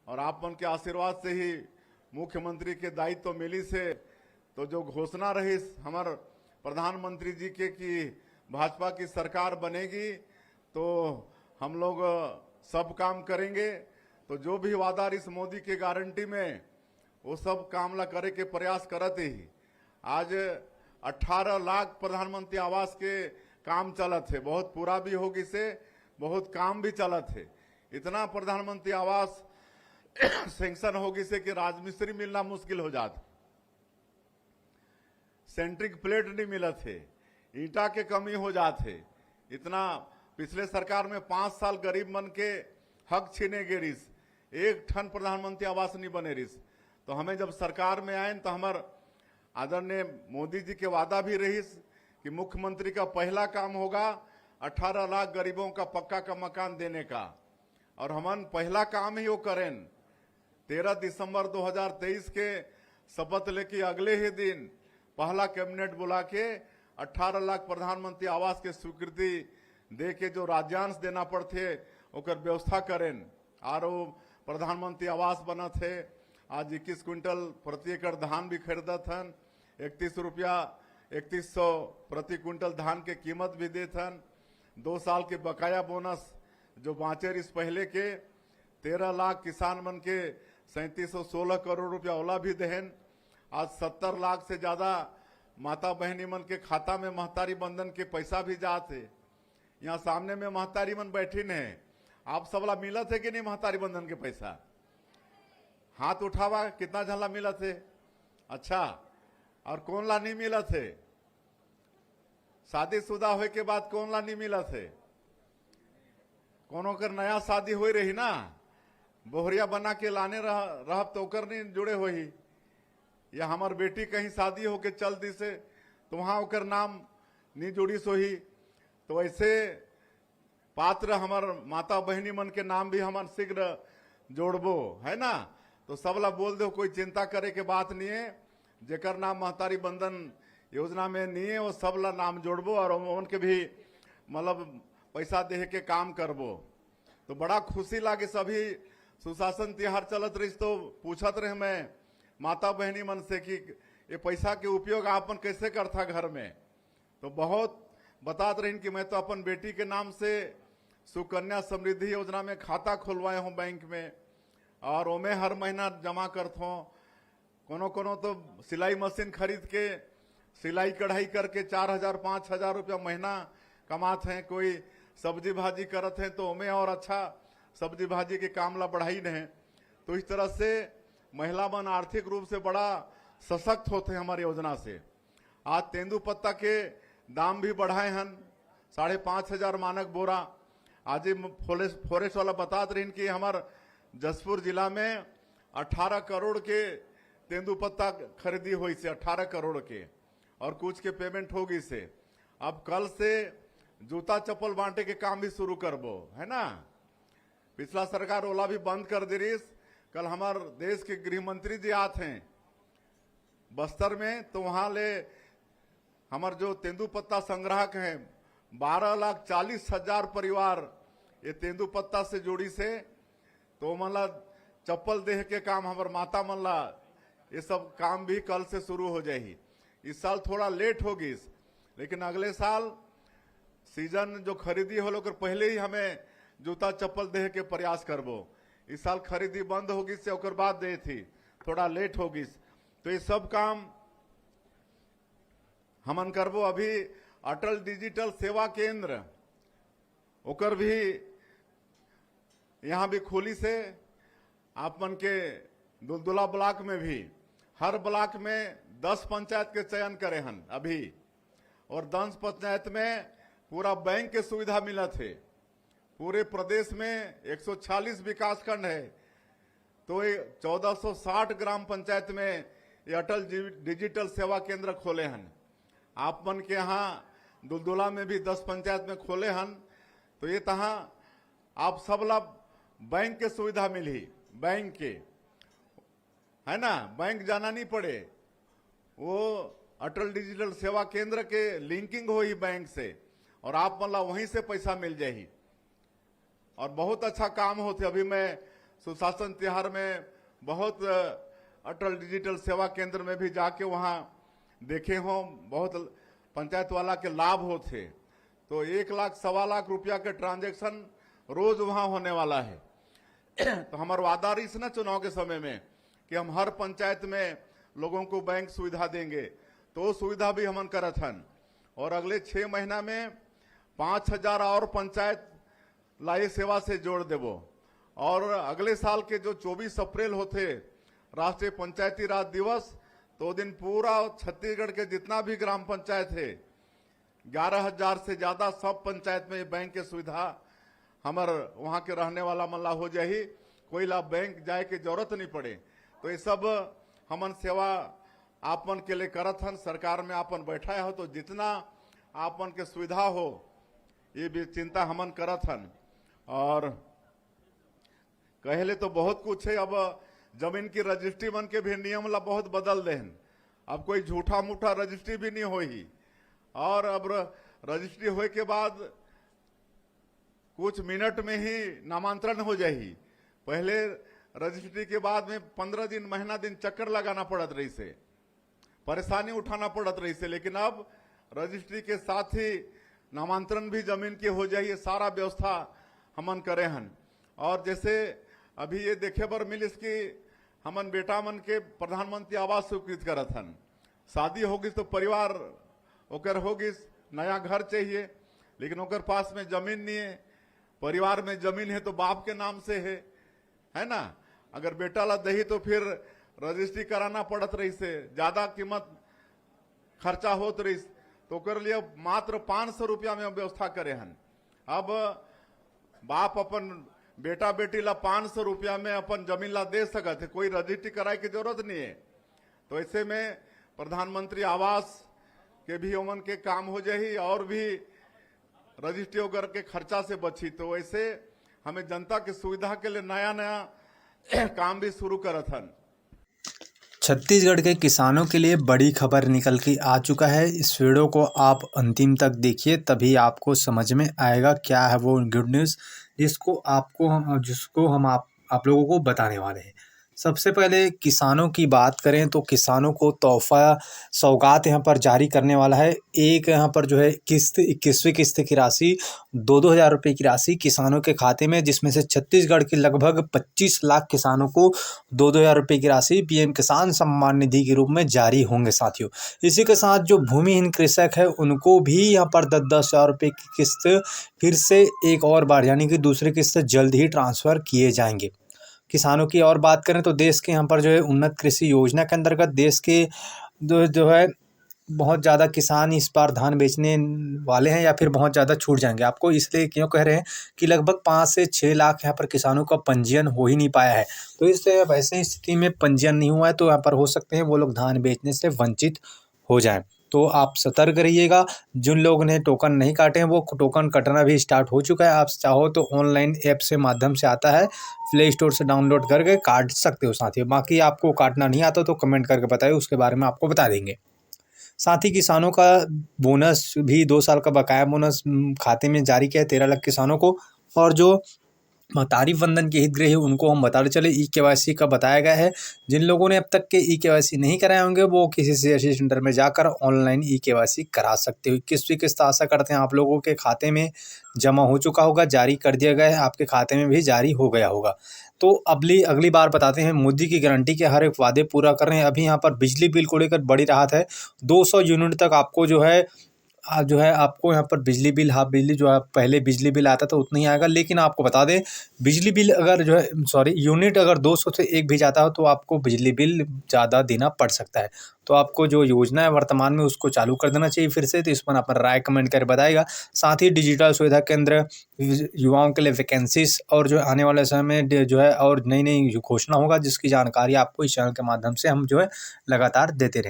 और आप मन के आशीर्वाद से ही मुख्यमंत्री के दायित्व तो मिली से, तो जो घोषणा रही हमार प्रधानमंत्री जी के कि भाजपा की सरकार बनेगी तो हम लोग सब काम करेंगे। तो जो भी वादा इस मोदी के गारंटी में वो सब काम ला करे के प्रयास करते ही आज 18 लाख प्रधानमंत्री आवास के काम चलत है। बहुत पूरा भी होगी से, बहुत काम भी चलत है। इतना प्रधानमंत्री आवास सैंक्शन होगी से कि राजमिस्त्री मिलना मुश्किल हो जाता, सेंट्रिक प्लेट नहीं मिलत है, ईंटा के कमी हो जाते। इतना पिछले सरकार में 5 साल गरीब मन के हक छीने गे रिस, एक ठन प्रधानमंत्री आवास नहीं बने रिस। तो हमें जब सरकार में आए तो हमार आदरणीय मोदी जी के वादा भी रही कि मुख्यमंत्री का पहला काम होगा 18 लाख गरीबों का पक्का का मकान देने का, और हमन पहला काम ही वो करें। 13 दिसंबर 2023 के शपथ लेके अगले ही दिन पहला कैबिनेट बुला के 18 लाख प्रधानमंत्री आवास के स्वीकृति दे के जो राज्यांश देना पड़ते ओकर व्यवस्था करें। और वो प्रधानमंत्री आवास बना थे। आज 21 क्विंटल प्रति एकड़ धान भी खरीदत हन, 3100 प्रति क्विंटल धान के कीमत भी देत हन। 2 साल के बकाया बोनस जो बाँचे इस पहले के 13 लाख किसान मन के 3716 करोड़ रुपया ओला भी देहन। आज 70 लाख से ज्यादा माता बहनी मन के खाता में महतारी बंधन के पैसा भी जाते। यहाँ सामने में महतारी मन बैठी है, आप सबला मिलत है कि नहीं महतारी बंधन के पैसा? हाथ उठावा, कितना झला मिलत है? अच्छा, और कौन ला नहीं मिलत है? शादीशुदा होए के बाद कौन ला नहीं मिलत है? कोनो कर नया शादी हो रही ना, बोहरिया बना के लाने रहब तो ओकर नहीं जुड़े हो ही, या हमार बेटी कहीं शादी होके चल दी से तो वहां ओकर नाम नहीं जुड़ी सो ही। तो ऐसे पात्र हमार माता बहनी मन के नाम भी हमार शीघ्र जोड़बो है ना। तो सबला बोल दो, कोई चिंता करे के बात नहीं है। जेकर नाम महतारी बंधन योजना में नहीं है वो सबला नाम जोड़बो और उनके भी मतलब पैसा दे के काम करबो। तो बड़ा खुशी लागे। सभी सुशासन त्योहार चलत रही तो पूछत रहे मैं माता बहनी मन से कि ये पैसा के उपयोग आपन कैसे करता घर में। तो बहुत बतात रही कि मैं तो अपन बेटी के नाम से सुकन्या समृद्धि योजना में खाता खुलवाए हूँ बैंक में, और ओमे हर महीना जमा करत हूँ। कोनो कोनो तो सिलाई मशीन खरीद के सिलाई कढ़ाई करके 4000-5000 रुपया महीना कमाते हैं। कोई सब्जी भाजी करत हैं तो ओमे और अच्छा सब्जी भाजी के काम ला बढ़ाई नहीं। तो इस तरह से महिला मन आर्थिक रूप से बड़ा सशक्त होते हैं हमारी योजना से। आज तेंदुपत्ता के दाम भी बढ़ाए हन, 5500 मानक बोरा। आज फॉरेस्ट वाला बतात रही कि हमार जसपुर जिला में 18 करोड़ के तेंदुपत्ता खरीदी हुई से, 18 करोड़ के, और कुछ के पेमेंट होगी से। अब कल से जूता चप्पल बांटे के काम भी शुरू करबो है ना। पिछला सरकार ओला भी बंद कर दी रही। कल हमार देश के गृह मंत्री जी आते हैं बस्तर में, तो वहां ले हमार जो तेंदुपत्ता संग्राहक हैं 12,40,000 परिवार ये तेंदुपत्ता से जुड़ी से। तो मतलब चप्पल देह के काम हमार माता मनला ये सब काम भी कल से शुरू हो जाएगी। इस साल थोड़ा लेट होगी, लेकिन अगले साल सीजन जो खरीदी हो लोग पहले ही हमें जूता चप्पल देह के प्रयास करबो। इस साल खरीदी बंद होगी से ओकर बाद दे थी, थोड़ा लेट होगी। तो ये सब काम हमन करबो। अभी अटल डिजिटल सेवा केंद्र ओकर भी यहाँ भी खोली से आप मन के दुलदुला ब्लॉक में भी हर ब्लॉक में 10 पंचायत के चयन करे हन अभी, और 10 पंचायत में पूरा बैंक के सुविधा मिला थे। पूरे प्रदेश में 140 विकास खंड है, तो 1460 ग्राम पंचायत में ये अटल डिजिटल सेवा केंद्र खोले हन। आप मन के यहाँ दुलदुला में भी 10 पंचायत में खोले हन। तो ये तहाँ आप सब ला बैंक के सुविधा मिली, बैंक के है ना, बैंक जाना नहीं पड़े। वो अटल डिजिटल सेवा केंद्र के लिंकिंग हो ही बैंक से, और आप मतलब वहीं से पैसा मिल जाए। और बहुत अच्छा काम होते। अभी मैं सुशासन त्योहार में बहुत अटल डिजिटल सेवा केंद्र में भी जाके वहाँ देखे हों, बहुत पंचायत वाला के लाभ होते। तो 1 लाख 1.25 लाख रुपया के ट्रांजैक्शन रोज वहाँ होने वाला है। तो हमारा वादा रही ना चुनाव के समय में कि हम हर पंचायत में लोगों को बैंक सुविधा देंगे, तो सुविधा भी हमन करत हन। और अगले 6 महीना में 5000 और पंचायत लाई सेवा से जोड़ देवो। और अगले साल के जो 24 अप्रैल होते राष्ट्रीय पंचायती राज दिवस, तो दिन पूरा छत्तीसगढ़ के जितना भी ग्राम पंचायत है 11,000 से ज्यादा सब पंचायत में बैंक के सुविधा हमार वहाँ के रहने वाला मल्ला हो जाही, कोई ला बैंक जाए के जरूरत नहीं पड़े। तो ये सब हमन सेवा आपन के लिए करत हन। सरकार में आपन बैठा हो तो जितना आपन के सुविधा हो ये भी चिंता हमन करत हन। और कहले तो बहुत कुछ है। अब जमीन की रजिस्ट्री बन के भी नियम ला बहुत बदल देहन। अब कोई झूठा मूठा रजिस्ट्री भी नहीं होही। और अब रजिस्ट्री होए के बाद कुछ मिनट में ही नामांतरण हो जाही। पहले रजिस्ट्री के बाद में 15 दिन महीना दिन चक्कर लगाना पड़त रही से, परेशानी उठाना पड़त रही से। लेकिन अब रजिस्ट्री के साथ ही नामांतरण भी जमीन के हो जाइए, सारा व्यवस्था हमन करे हन। और जैसे अभी ये देखे बर मिलिस कि हमन बेटा मन के प्रधानमंत्री आवास स्वीकृत करत हन। शादी होगी तो परिवार ओकर होगी, नया घर चाहिए, लेकिन ओकर पास में जमीन नहीं है। परिवार में जमीन है तो बाप के नाम से है ना। अगर बेटा ला दही तो फिर रजिस्ट्री कराना पड़त रही से, ज्यादा कीमत खर्चा होत रही। तो ओकर लिए मात्र 500 रुपया में व्यवस्था करे हन। अब बाप अपन बेटा बेटी ला 500 रुपया में अपन जमीन ला दे सकत है, कोई रजिस्ट्री कराए की जरूरत नहीं है। तो ऐसे में प्रधानमंत्री आवास के भी ओमन के काम हो जाही और भी रजिस्ट्री वगैरह के खर्चा से बची। तो ऐसे हमें जनता की सुविधा के लिए नया नया काम भी शुरू करत हन। छत्तीसगढ़ के किसानों के लिए बड़ी खबर निकल के आ चुका है। इस वीडियो को आप अंतिम तक देखिए, तभी आपको समझ में आएगा क्या है वो गुड न्यूज़ जिसको हम आप लोगों को बताने वाले हैं। सबसे पहले किसानों की बात करें तो किसानों को तोहफा सौगात यहाँ पर जारी करने वाला है। एक यहाँ पर जो है किस्त 21वीं किस्त की राशि 2-2 हज़ार रुपये की राशि किसानों के खाते में, जिसमें से छत्तीसगढ़ के लगभग 25 लाख किसानों को 2-2 हज़ार रुपये की राशि पीएम किसान सम्मान निधि के रूप में जारी होंगे साथियों। इसी के साथ जो भूमिहीन कृषक है उनको भी यहाँ पर 10-10 हज़ार रुपये की किस्त फिर से एक और बार यानी कि दूसरी किस्त जल्द ही ट्रांसफ़र किए जाएंगे। किसानों की और बात करें तो देश के यहाँ पर जो है उन्नत कृषि योजना के अंतर्गत देश के जो है बहुत ज़्यादा किसान इस बार धान बेचने वाले हैं या फिर बहुत ज़्यादा छूट जाएंगे। आपको इसलिए क्यों कह रहे हैं कि लगभग 5 से 6 लाख यहाँ पर किसानों का पंजीयन हो ही नहीं पाया है। तो इससे वैसे स्थिति में पंजीयन नहीं हुआ है तो यहाँ पर हो सकते हैं वो लोग धान बेचने से वंचित हो जाएं। तो आप सतर्क रहिएगा। जिन लोगों ने टोकन नहीं काटे हैं वो टोकन कटना भी स्टार्ट हो चुका है। आप चाहो तो ऑनलाइन ऐप से माध्यम से आता है, प्ले स्टोर से डाउनलोड करके काट सकते हो साथियों। बाकी आपको काटना नहीं आता तो कमेंट करके बताइए, उसके बारे में आपको बता देंगे। साथ ही किसानों का बोनस भी 2 साल का बकाया बोनस खाते में जारी किया है 13 लाख किसानों को। और जो तारीफ बंधन के हितग्राही उनको हम बताते चले ई-केवाईसी का बताया गया है। जिन लोगों ने अब तक के ई-केवाईसी नहीं कराए होंगे वो किसी सीएससी सेंटर में जाकर ऑनलाइन ई-केवाईसी करा सकते हो। 21वीं किस्त आशा करते हैं आप लोगों के खाते में जमा हो चुका होगा, जारी कर दिया गया है, आपके खाते में भी जारी हो गया होगा। तो अगली बार बताते हैं मोदी की गारंटी के हर एक वादे पूरा कर रहे हैं। अभी यहाँ पर बिजली बिल को लेकर बड़ी राहत है। 200 यूनिट तक आपको जो है आपको यहाँ पर बिजली बिल हाफ बिजली जो है पहले बिजली बिल आता था उतना ही आएगा। लेकिन आपको बता दें बिजली बिल अगर जो है यूनिट अगर 200 से 1 भी जाता हो तो आपको बिजली बिल ज़्यादा देना पड़ सकता है। तो आपको जो योजना है वर्तमान में उसको चालू कर देना चाहिए फिर से। तो इस पर अपन राय कमेंट कर बताएगा। साथ ही डिजिटल सुविधा केंद्र युवाओं के लिए वैकेंसीज और जो आने वाले समय में जो है और नई घोषणा होगा जिसकी जानकारी आपको इस चैनल के माध्यम से हम जो है लगातार देते रहेंगे।